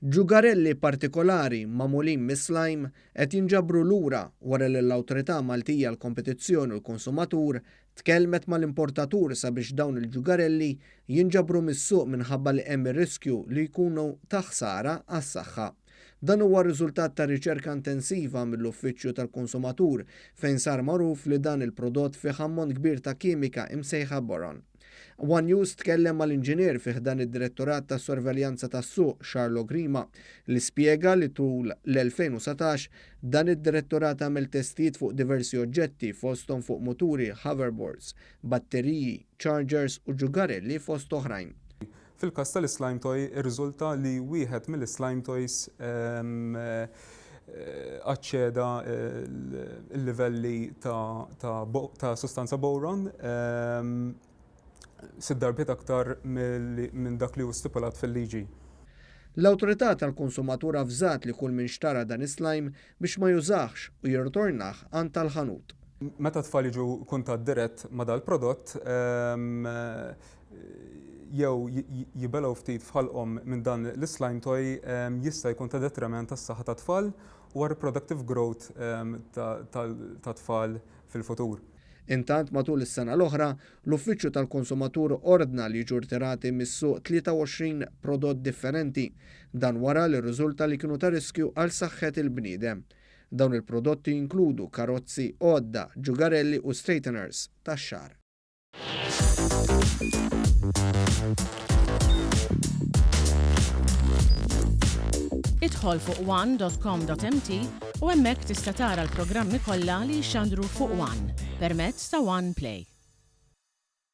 Ġugarelli partikolari magħmulin mis-slime qed jinġabru lura wara li l-Awtorità Maltija l-Kompetizzjoni u l-Konsumatur tkellmet mal-importatur sabiex dawn il-ġugarelli jinġabru mis-suq minħabba li hemm ir-riskju li jkunu ta' ħsara għas-saħħa. Dan huwa riżultat ta' riċerka intensiva mill-Uffiċċju tal-Konsumatur fejn sar magħruf li dan il-prodott fih ammont kbir ta' kimika imsejħa boron. One News tkellem mal-inġinier fih dan id-Direttorat tas Sorveljanza tas-Suq Xarlo Grima li spjega li tul l-2017 dan id-direttorat għamel testijiet fuq diversi oġġetti fosthom fuq muturi, hoverboards, batteriji, chargers u ġugarelli fost oħrajn. Fil-każ tal-slime toy irriżulta li wieħed mill-slime toys aċċeda l-livelli ta' sostanza boron 6 darbiet aktar minn dak li hu stipulat fil-liġi. L-Awtorità tal-Konsumatur avżat li kull min xtara dan is-slime biex ma jużax u jirritornah għand tal-ħanut. Meta tfal jiġu kuntatt dirett ma' dal-prodott, jew jibelgħu ftit f'ħalqhom minn dan l-slime toy jista' jkun ta' detriment tas-saħħa tat-tfal u reproductive growth ta' tfal fil-futur. Intant matul is-sena l-oħra, l-Uffiċċju tal-Konsumatur ordna li jiġu rtirati mis-suq 23 prodott differenti, dan wara li rriżulta li kienu ta' riskju għal saħħet il-bniedem. Dawn il-prodotti jinkludu karozzi, għodda, ġugarelli u straighteners tax-xahar. Idħol fuq one.com.mt u hemmhekk tista' tara l-programmi kollha li jxandru fuq One permezz ta' One Play.